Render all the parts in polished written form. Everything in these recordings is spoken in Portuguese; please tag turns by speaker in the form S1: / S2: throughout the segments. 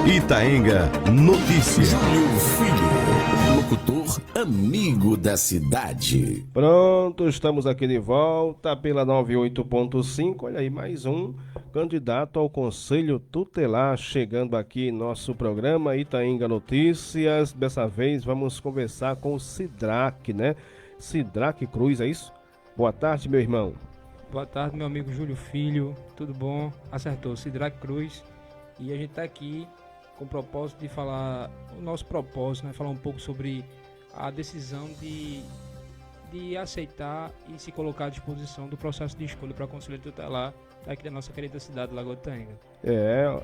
S1: Itaenga Notícias.
S2: Júlio Filho, locutor amigo da cidade.
S3: Pronto, estamos aqui de volta pela 98.5. Olha aí, mais um candidato ao Conselho Tutelar chegando aqui em nosso programa Itaenga Notícias. Dessa vez vamos conversar com o Sidraque, né? Sidraque Cruz, é isso? Boa tarde, meu irmão.
S4: Boa tarde, meu amigo Júlio Filho, tudo bom? Acertou, Sidraque Cruz. E a gente está aqui com o propósito de falar, o nosso propósito, né? Falar um pouco sobre a decisão de aceitar e se colocar à disposição do processo de escolha para Conselho Tutelar aqui da nossa querida cidade de Lagoa de Itaenga.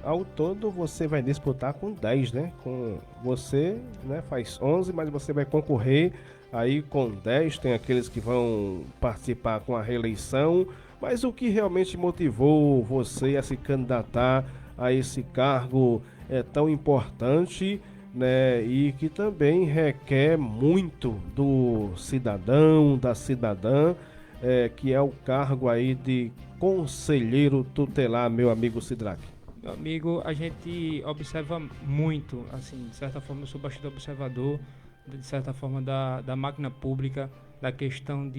S3: Ao todo você vai disputar com 10, né? Com você, né, faz 11, mas você vai concorrer aí com 10, tem aqueles que vão participar com a reeleição, mas o que realmente motivou você a se candidatar a esse cargo tão importante, né, e que também requer muito do cidadão, da cidadã, que é o cargo aí de conselheiro tutelar, meu amigo Sidraque?
S4: Meu amigo, a gente observa muito, assim, de certa forma eu sou bastante observador, de certa forma da máquina pública, da questão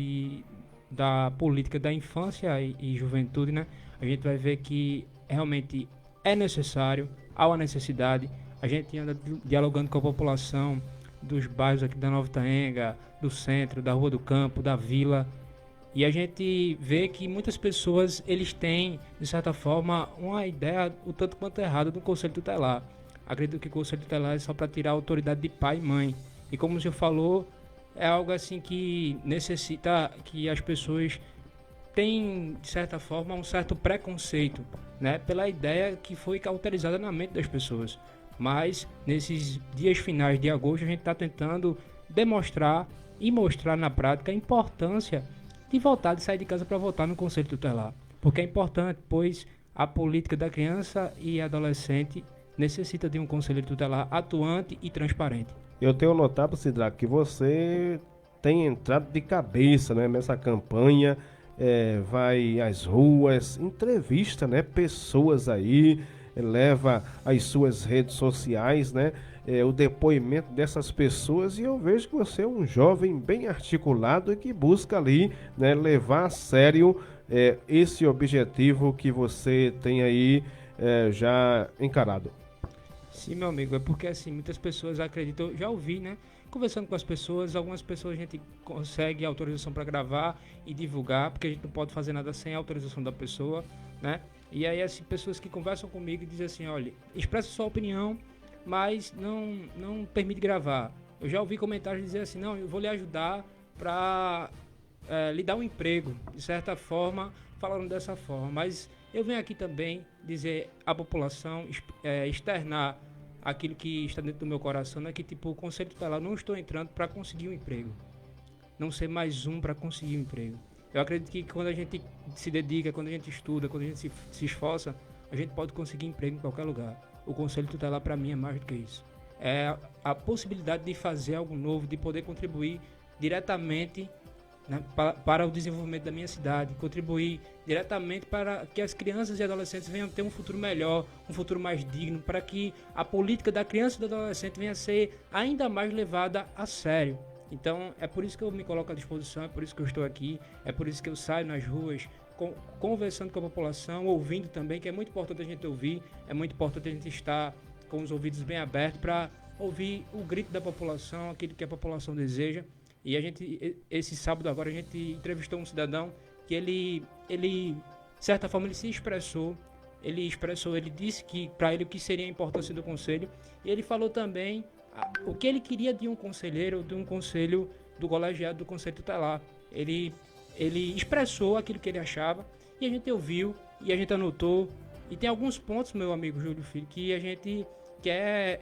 S4: da política da infância e juventude, né? A gente vai ver que realmente é necessário, há uma necessidade. A gente anda dialogando com a população dos bairros aqui da Nova Itaenga, do centro, da Rua do Campo, da Vila, e a gente vê que muitas pessoas, eles têm, de certa forma, uma ideia o tanto quanto errada do Conselho Tutelar. Acredito que o Conselho Tutelar é só para tirar a autoridade de pai e mãe. E como o senhor falou, é algo assim que necessita que as pessoas tenham, de certa forma, um certo preconceito, né, pela ideia que foi cauterizada na mente das pessoas. Mas, nesses dias finais de agosto, a gente está tentando demonstrar e mostrar na prática a importância de voltar, de sair de casa para votar no Conselho Tutelar. Porque é importante, pois a política da criança e adolescente necessita de um Conselho Tutelar atuante e transparente.
S3: Eu tenho notado, Sidraque, que você tem entrado de cabeça, né, nessa campanha, vai às ruas, entrevista, né, pessoas aí, leva às suas redes sociais, né, o depoimento dessas pessoas, e eu vejo que você é um jovem bem articulado e que busca ali, né, levar a sério esse objetivo que você tem aí já encarado.
S4: Sim, meu amigo, é porque assim, muitas pessoas acreditam, já ouvi, né? Conversando com as pessoas, algumas pessoas a gente consegue autorização para gravar e divulgar, porque a gente não pode fazer nada sem a autorização da pessoa, né? E aí, assim, pessoas que conversam comigo e dizem assim, olha, expressa sua opinião, mas não permite gravar. Eu já ouvi comentários dizer assim, não, eu vou lhe ajudar para lhe dar um emprego, de certa forma, falando dessa forma. Mas eu venho aqui também dizer à população, externar aquilo que está dentro do meu coração, né? Que tipo, o Conselho Tutelar, não estou entrando para conseguir um emprego, não ser mais um para conseguir um emprego. Eu acredito que quando a gente se dedica, quando a gente estuda, quando a gente se esforça, a gente pode conseguir emprego em qualquer lugar. O Conselho Tutelar para mim é mais do que isso. É a possibilidade de fazer algo novo, de poder contribuir diretamente, né, para o desenvolvimento da minha cidade, contribuir diretamente para que as crianças e adolescentes venham ter um futuro melhor, um futuro mais digno, para que a política da criança e do adolescente venha a ser ainda mais levada a sério. Então é por isso que eu me coloco à disposição, é por isso que eu estou aqui, é por isso que eu saio nas ruas, conversando com a população, ouvindo também, que é muito importante a gente ouvir, é muito importante a gente estar com os ouvidos bem abertos para ouvir o grito da população, aquilo que a população deseja. E a gente, esse sábado agora, a gente entrevistou um cidadão que ele de certa forma, ele se expressou, ele disse que para ele o que seria a importância do conselho, e ele falou também o que ele queria de um conselheiro, de um conselho, do colegiado do Conselho Tutelar. Ele expressou aquilo que ele achava, e a gente ouviu, e a gente anotou, e tem alguns pontos, meu amigo Júlio Filho, que a gente quer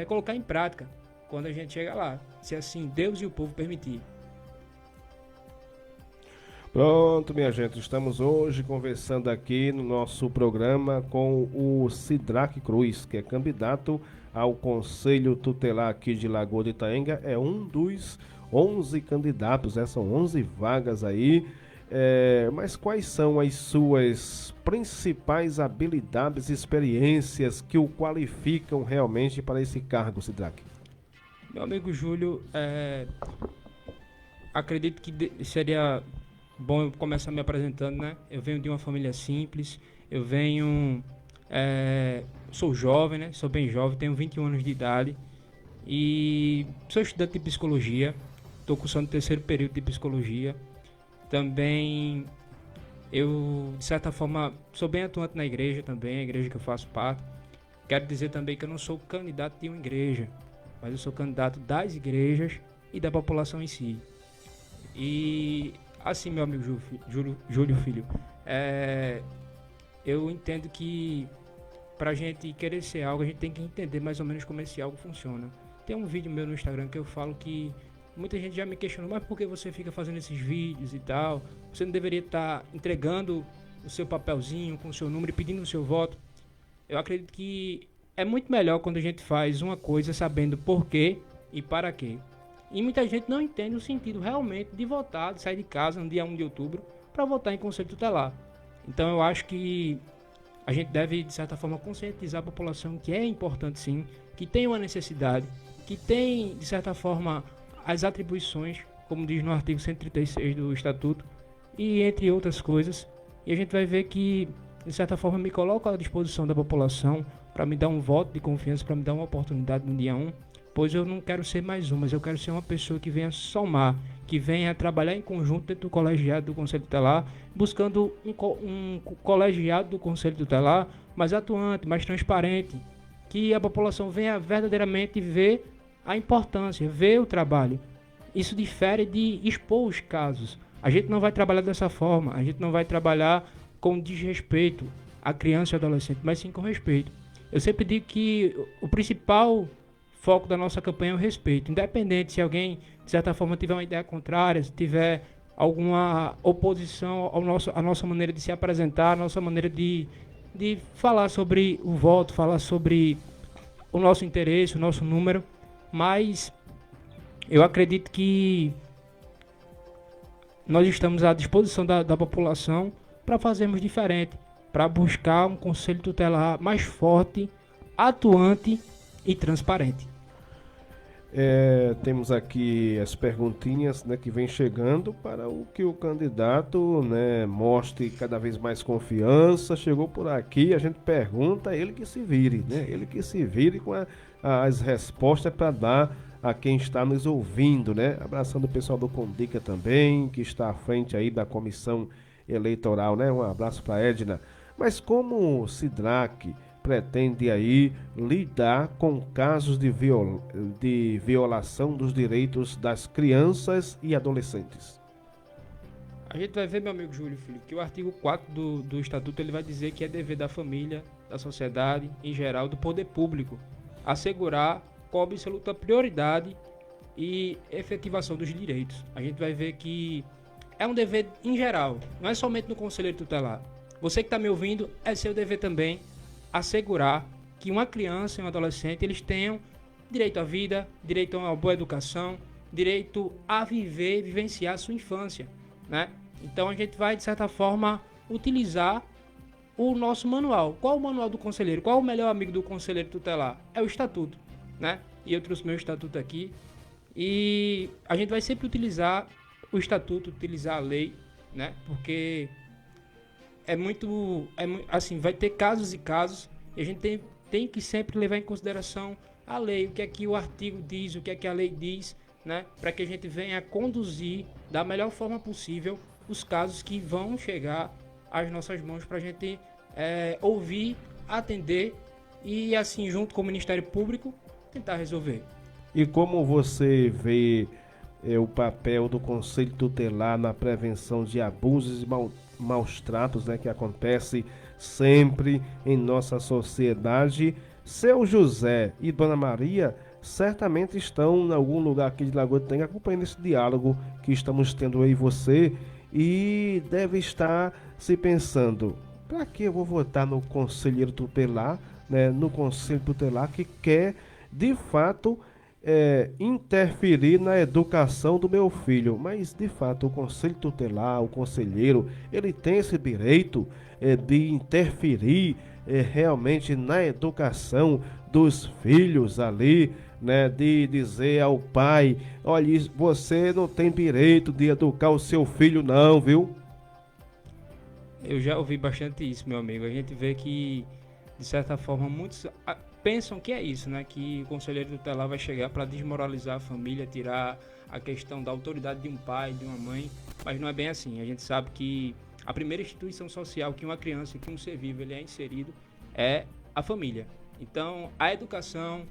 S4: colocar em prática quando a gente chega lá, se assim Deus e o povo permitir.
S3: Pronto, minha gente, estamos hoje conversando aqui no nosso programa com o Sidraque Cruz, que é candidato ao Conselho Tutelar aqui de Lagoa de Itaenga, é um dos 11 candidatos, são 11 vagas aí, Mas quais são as suas principais habilidades e experiências que o qualificam realmente para esse cargo, Sidraque?
S4: Meu amigo Júlio, acredito que seria bom eu começar me apresentando, né? Eu venho de uma família simples, eu venho... sou jovem, né? Sou bem jovem, tenho 21 anos de idade e sou estudante de psicologia, estou cursando o terceiro período de psicologia. Também eu, de certa forma, sou bem atuante na igreja também, a igreja que eu faço parte. Quero dizer também que eu não sou candidato de uma igreja, mas eu sou candidato das igrejas e da população em si. E assim, meu amigo Júlio Filho, eu entendo que pra gente querer ser algo, a gente tem que entender mais ou menos como esse algo funciona. Tem um vídeo meu no Instagram que eu falo que muita gente já me questionou, mas por que você fica fazendo esses vídeos e tal? Você não deveria estar entregando o seu papelzinho com o seu número e pedindo o seu voto? Eu acredito que é muito melhor quando a gente faz uma coisa sabendo por quê e para quê. E muita gente não entende o sentido realmente de votar, de sair de casa no dia 1 de outubro para votar em conselho tutelar. Então eu acho que a gente deve, de certa forma, conscientizar a população que é importante sim, que tem uma necessidade, que tem, de certa forma, as atribuições, como diz no artigo 136 do Estatuto, e entre outras coisas. E a gente vai ver que, de certa forma, me coloco à disposição da população para me dar um voto de confiança, para me dar uma oportunidade no dia 1, pois eu não quero ser mais um, mas eu quero ser uma pessoa que venha somar, que venha trabalhar em conjunto dentro do colegiado do Conselho Tutelar, buscando um colegiado do Conselho Tutelar mais atuante, mais transparente, que a população venha verdadeiramente ver a importância, ver o trabalho. Isso difere de expor os casos. A gente não vai trabalhar dessa forma, a gente não vai trabalhar com desrespeito à criança e adolescente, mas sim com respeito. Eu sempre digo que o principal foco da nossa campanha é o respeito. Independente se alguém, de certa forma, tiver uma ideia contrária, se tiver alguma oposição à nossa maneira de se apresentar, à nossa maneira de falar sobre o voto, falar sobre o nosso interesse, o nosso número. Mas eu acredito que nós estamos à disposição da população para fazermos diferente, para buscar um conselho tutelar mais forte, atuante e transparente.
S3: Temos aqui as perguntinhas, né, que vem chegando para o que o candidato, né, mostre cada vez mais confiança. Chegou por aqui, a gente pergunta, ele que se vire, né? Ele que se vire com as respostas para dar a quem está nos ouvindo, né? Abraçando o pessoal do Condica também, que está à frente aí da comissão eleitoral, né? Um abraço para Edna. Mas como o Sidraque pretende aí lidar com casos de violação dos direitos das crianças e adolescentes?
S4: A gente vai ver, meu amigo Júlio Filho, que o artigo 4 do Estatuto ele vai dizer que é dever da família, da sociedade, em geral, do poder público, assegurar com absoluta prioridade e efetivação dos direitos. A gente vai ver que é um dever em geral, não é somente no conselheiro tutelar. Você que está me ouvindo, é seu dever também assegurar que uma criança e um adolescente eles tenham direito à vida, direito a uma boa educação, direito a viver e vivenciar a sua infância, né? Então a gente vai, de certa forma, utilizar o nosso manual. Qual o manual do conselheiro? Qual o melhor amigo do conselheiro tutelar? É o estatuto, né? E eu trouxe meu estatuto aqui. E a gente vai sempre utilizar o estatuto, utilizar a lei, né? Porque assim, vai ter casos e casos, e a gente tem que sempre levar em consideração a lei, o que é que o artigo diz, o que é que a lei diz, né? Para que a gente venha conduzir da melhor forma possível os casos que vão chegar às nossas mãos para a gente ouvir, atender e assim, junto com o Ministério Público, tentar resolver.
S3: E como você vê o papel do Conselho Tutelar na prevenção de abusos e maus tratos, né, que acontece sempre em nossa sociedade? Seu José e Dona Maria certamente estão em algum lugar aqui de Lagoa de Tenga acompanhando esse diálogo que estamos tendo aí você e deve estar se pensando, para que eu vou votar no conselheiro tutelar, né, no Conselho Tutelar que quer de fato interferir na educação do meu filho. Mas, de fato, o conselho tutelar, o conselheiro, ele tem esse direito de interferir realmente na educação dos filhos ali, né? De dizer ao pai, olha, você não tem direito de educar o seu filho não, viu?
S4: Eu já ouvi bastante isso, meu amigo. A gente vê que, de certa forma, muitos pensam que é isso, né? Que o conselheiro tutelar vai chegar para desmoralizar a família, tirar a questão da autoridade de um pai, de uma mãe, mas não é bem assim. A gente sabe que a primeira instituição social que uma criança, que um ser vivo, ele é inserido é a família. Então, a educação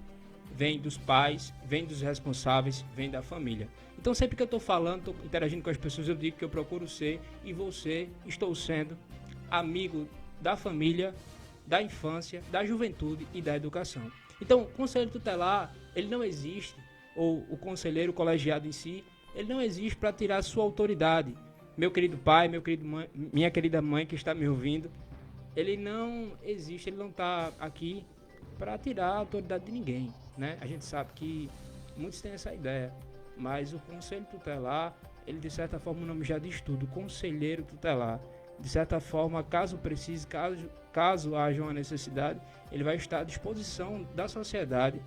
S4: vem dos pais, vem dos responsáveis, vem da família. Então, sempre que eu estou falando, estou interagindo com as pessoas, eu digo que eu procuro ser, e estou sendo amigo da família, da infância, da juventude e da educação. Então, o conselho tutelar, ele não existe, ou o conselheiro colegiado em si, ele não existe para tirar sua autoridade. Meu querido pai, minha querida mãe que está me ouvindo, ele não existe, ele não está aqui para tirar a autoridade de ninguém, né? A gente sabe que muitos têm essa ideia, mas o conselho tutelar, ele de certa forma, o nome já diz tudo, conselheiro tutelar. De certa forma, caso precise, caso haja uma necessidade, ele vai estar à disposição da sociedade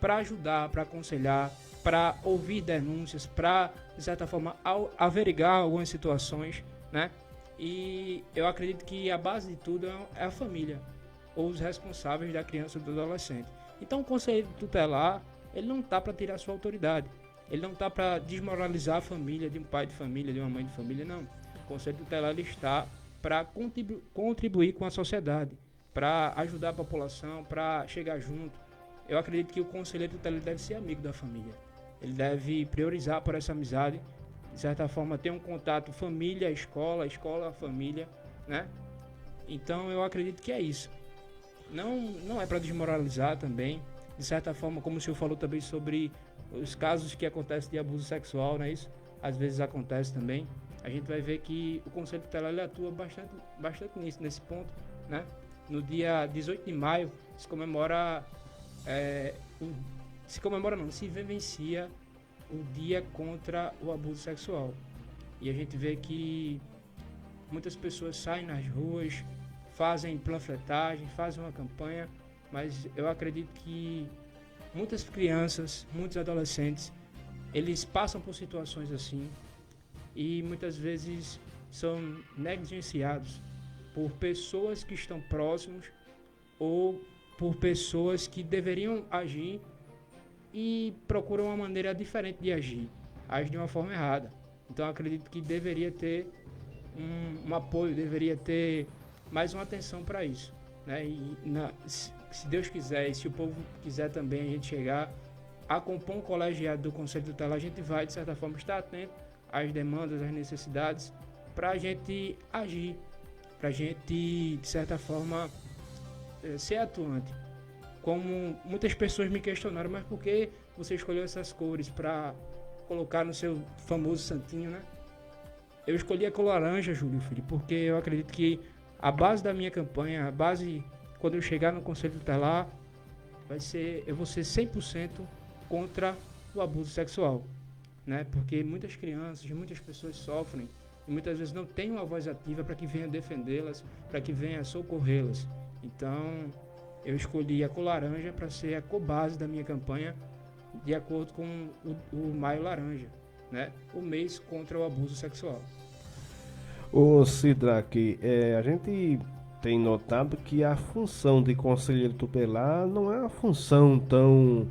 S4: para ajudar, para aconselhar, para ouvir denúncias, para, de certa forma, averiguar algumas situações, né? E eu acredito que a base de tudo é a família, ou os responsáveis da criança ou do adolescente. Então, o conselheiro tutelar, ele não está para tirar sua autoridade, ele não está para desmoralizar a família de um pai de família, de uma mãe de família, não. O conselho tutelar, ele está para contribuir com a sociedade, para ajudar a população, para chegar junto. Eu acredito que o conselheiro tutelar deve ser amigo da família. Ele deve priorizar por essa amizade, de certa forma ter um contato família, escola, família, né? Então eu acredito que é isso. Não é para desmoralizar também, de certa forma, como o senhor falou também sobre os casos que acontecem de abuso sexual, não é isso? Às vezes acontece também. A gente vai ver que o Conselho Tutelar ele atua bastante nesse ponto, né? No dia 18 de maio se vivencia o dia contra o abuso sexual. E a gente vê que muitas pessoas saem nas ruas, fazem panfletagem, fazem uma campanha, mas eu acredito que muitas crianças, muitos adolescentes, eles passam por situações assim e muitas vezes são negligenciados por pessoas que estão próximos ou por pessoas que deveriam agir e procuram uma maneira diferente de agir, agem de uma forma errada. Então eu acredito que deveria ter um apoio, deveria ter mais uma atenção para isso, né? E se Deus quiser e se o povo quiser também a gente chegar a compor um colegiado do Conselho Tutelar, a gente vai de certa forma estar atento às demandas, às necessidades, para a gente agir, para a gente de certa forma ser atuante. Como muitas pessoas me questionaram, mas por que você escolheu essas cores para colocar no seu famoso santinho, né? Eu escolhi a cor laranja, Júlio Filho, porque eu acredito que a base da minha campanha, a base, quando eu chegar no Conselho Tutelar, eu vou ser 100% contra o abuso sexual, né? Porque muitas crianças, muitas pessoas sofrem e muitas vezes não têm uma voz ativa para que venha defendê-las, para que venha socorrê-las. Então, eu escolhi a cor laranja para ser a cor base da minha campanha, de acordo com o Maio Laranja, né? O mês contra o abuso sexual.
S3: Ô Sidraque, a gente tem notado que a função de conselheiro tutelar não é uma função tão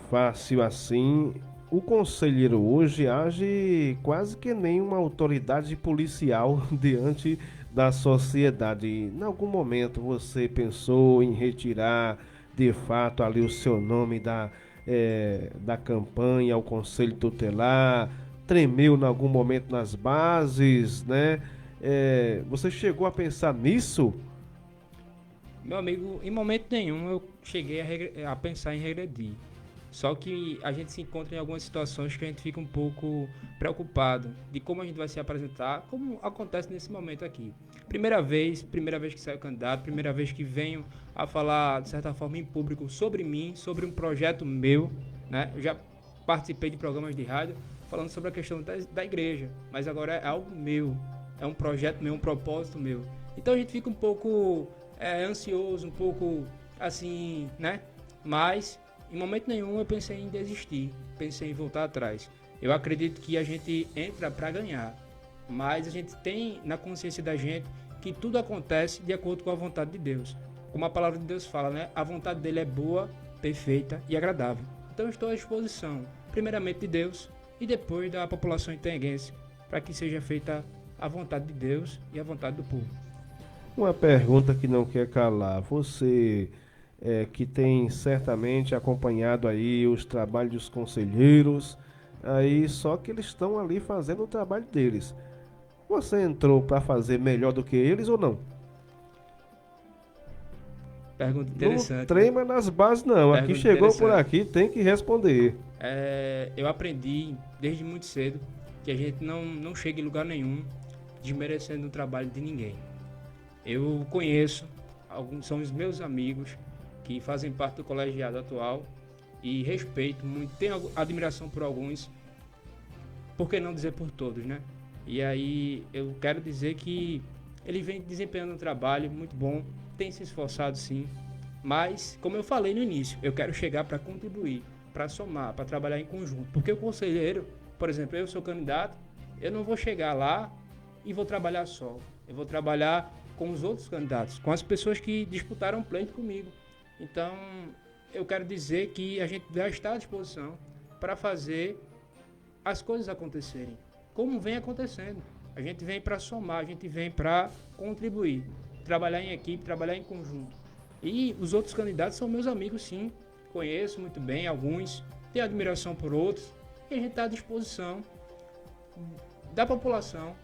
S3: fácil assim. O conselheiro hoje age quase que nem uma autoridade policial diante da sociedade. Em algum momento você pensou em retirar de fato ali o seu nome da campanha ao Conselho Tutelar? Tremeu em algum momento nas bases, né? Você chegou a pensar nisso?
S4: Meu amigo, em momento nenhum eu cheguei a pensar em regredir. Só que a gente se encontra em algumas situações que a gente fica um pouco preocupado de como a gente vai se apresentar, como acontece nesse momento aqui. Primeira vez que saio candidato, primeira vez que venho a falar, de certa forma, em público sobre mim, sobre um projeto meu, né? Eu já participei de programas de rádio falando sobre a questão da igreja, mas agora é algo meu, é um projeto meu, um propósito meu. Então a gente fica um pouco ansioso, um pouco assim, né? Mas em momento nenhum eu pensei em desistir, pensei em voltar atrás. Eu acredito que a gente entra para ganhar, mas a gente tem na consciência da gente que tudo acontece de acordo com a vontade de Deus. Como a palavra de Deus fala, né? A vontade dele é boa, perfeita e agradável. Então eu estou à disposição, primeiramente de Deus e depois da população itenguense, para que seja feita a vontade de Deus e a vontade do povo.
S3: Uma pergunta que não quer calar. Você que tem certamente acompanhado aí os trabalhos dos conselheiros, aí só que eles estão ali fazendo o trabalho deles. Você entrou para fazer melhor do que eles ou não?
S4: Pergunta
S3: Não
S4: interessante.
S3: treina nas bases não. Aqui
S4: Pergunta
S3: chegou por
S4: interessante.
S3: aqui, tem que responder.
S4: Eu aprendi desde muito cedo que a gente não chega em lugar nenhum desmerecendo o trabalho de ninguém. Eu conheço, alguns são os meus amigos que fazem parte do colegiado atual e respeito muito, tenho admiração por alguns, por que não dizer por todos, né? E aí eu quero dizer que ele vem desempenhando um trabalho muito bom, tem se esforçado sim, mas como eu falei no início, eu quero chegar para contribuir, para somar, para trabalhar em conjunto, porque o conselheiro, por exemplo, eu sou candidato, eu não vou chegar lá e vou trabalhar só, eu vou trabalhar com os outros candidatos, com as pessoas que disputaram pleito comigo. Então, eu quero dizer que a gente já está à disposição para fazer as coisas acontecerem, como vem acontecendo. A gente vem para somar, a gente vem para contribuir, trabalhar em equipe, trabalhar em conjunto. E os outros candidatos são meus amigos, sim, conheço muito bem alguns, tenho admiração por outros, e a gente está à disposição da população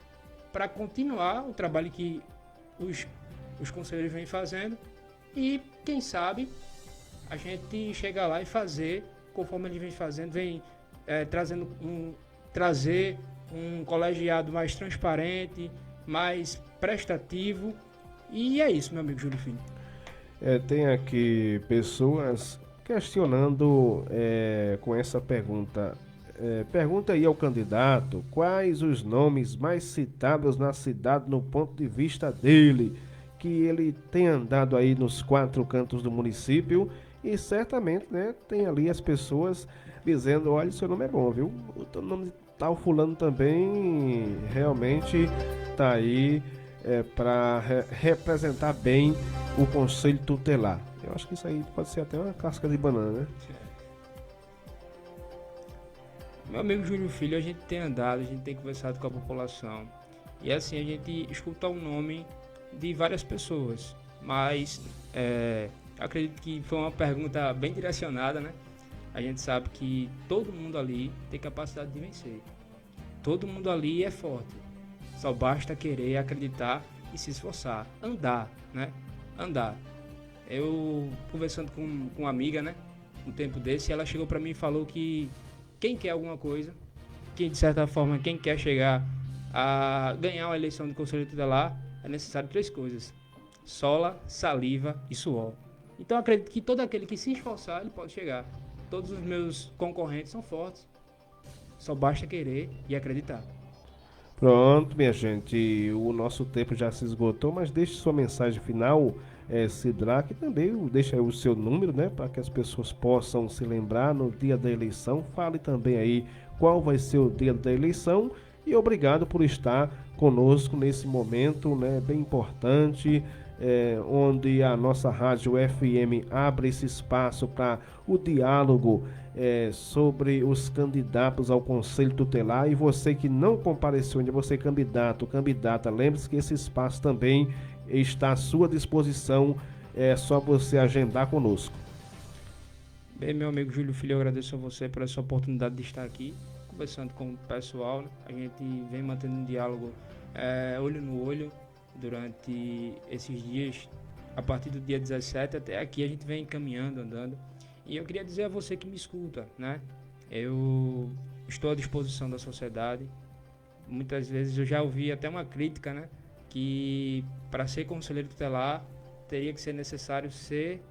S4: para continuar o trabalho que os conselheiros vêm fazendo e, quem sabe, a gente chegar lá e fazer, conforme eles vêm fazendo, vem trazer um colegiado mais transparente, mais prestativo. E é isso, meu amigo Júlio Filho.
S3: Tem aqui pessoas questionando com essa pergunta. Pergunta aí ao candidato quais os nomes mais citados na cidade no ponto de vista dele, que ele tem andado aí nos 4 cantos do município e certamente, né, tem ali as pessoas dizendo, olha, seu nome é bom, viu? O teu nome tal fulano também realmente tá aí para representar bem o conselho tutelar. Eu acho que isso aí pode ser até uma casca de banana, né?
S4: Meu amigo Júlio Filho, a gente tem andado, a gente tem conversado com a população. E assim, a gente escuta o nome de várias pessoas. Mas acredito que foi uma pergunta bem direcionada, né? A gente sabe que todo mundo ali tem capacidade de vencer. Todo mundo ali é forte. Só basta querer, acreditar e se esforçar. Andar, né? Andar. Eu, conversando com uma amiga, né? Um tempo desse, ela chegou pra mim e falou que quem quer alguma coisa, que de certa forma, quem quer chegar a ganhar uma eleição de conselho tutelar, é necessário 3 coisas: sola, saliva e suor. Então acredito que todo aquele que se esforçar, ele pode chegar. Todos os meus concorrentes são fortes. Só basta querer e acreditar.
S3: Pronto, minha gente, o nosso tempo já se esgotou, mas deixe sua mensagem final, Sidraque, também deixa aí o seu número, né, para que as pessoas possam se lembrar no dia da eleição. Fale também aí qual vai ser o dia da eleição e obrigado por estar conosco nesse momento, né, bem importante, onde a nossa rádio FM abre esse espaço para o diálogo sobre os candidatos ao Conselho Tutelar. E você que não compareceu ainda, você candidato, candidata, lembre-se que esse espaço também está à sua disposição, é só você agendar conosco.
S4: Bem, meu amigo Júlio Filho, eu agradeço a você por essa oportunidade de estar aqui, conversando com o pessoal, né? A gente vem mantendo um diálogo olho no olho durante esses dias, a partir do dia 17 até aqui, a gente vem caminhando, andando. E eu queria dizer a você que me escuta, né? Eu estou à disposição da sociedade. Muitas vezes eu já ouvi até uma crítica, né? Que para ser conselheiro tutelar teria que ser necessário ser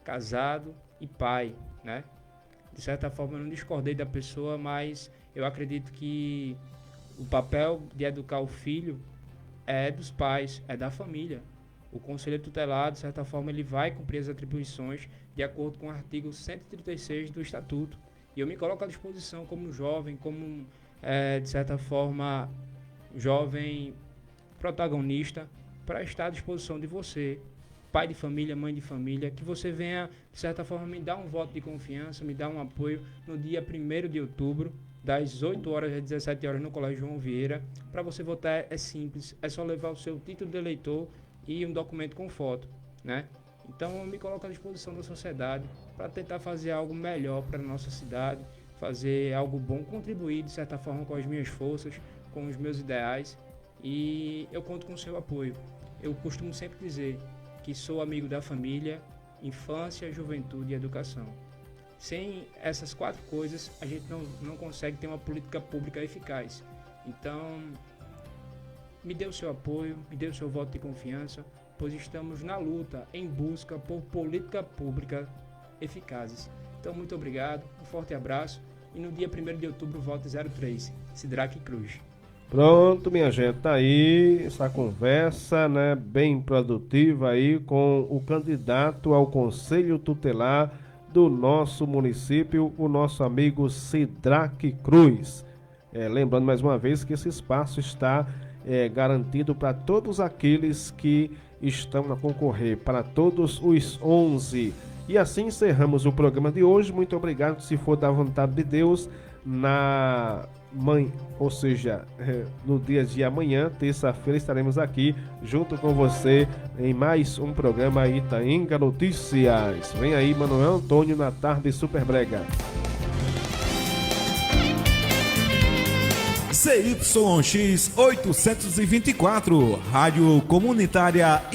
S4: casado e pai, né? De certa forma, eu não discordei da pessoa, mas eu acredito que o papel de educar o filho é dos pais, é da família. O conselho tutelar, de certa forma, ele vai cumprir as atribuições de acordo com o artigo 136 do Estatuto. E eu me coloco à disposição como jovem, como, de certa forma, jovem protagonista, para estar à disposição de você, pai de família, mãe de família, que você venha, de certa forma, me dar um voto de confiança, me dar um apoio no dia 1º de outubro, das 8 horas às 17 horas no Colégio João Vieira. Para você votar é simples, é só levar o seu título de eleitor e um documento com foto, né? Então eu me coloco à disposição da sociedade para tentar fazer algo melhor para a nossa cidade, fazer algo bom, contribuir de certa forma com as minhas forças, com os meus ideais, e eu conto com o seu apoio. Eu costumo sempre dizer que sou amigo da família, infância, juventude e educação. Sem essas 4 coisas, a gente não consegue ter uma política pública eficaz. Então, me dê o seu apoio, me dê o seu voto de confiança, pois estamos na luta, em busca por políticas públicas eficazes. Então, muito obrigado, um forte abraço, e no dia 1º de outubro, vote 03, Sidraque Cruz.
S3: Pronto, minha gente, tá aí essa conversa, né, bem produtiva aí com o candidato ao Conselho Tutelar do nosso município, o nosso amigo Sidraque Cruz. Lembrando mais uma vez que esse espaço está garantido para todos aqueles que estão a concorrer, para todos os 11. E assim encerramos o programa de hoje. Muito obrigado, se for da vontade de Deus, ou seja, no dia de amanhã, terça-feira, estaremos aqui junto com você em mais um programa Itaenga Notícias. Vem aí Manuel Antônio na tarde Super Brega.
S1: CYX 824, Rádio Comunitária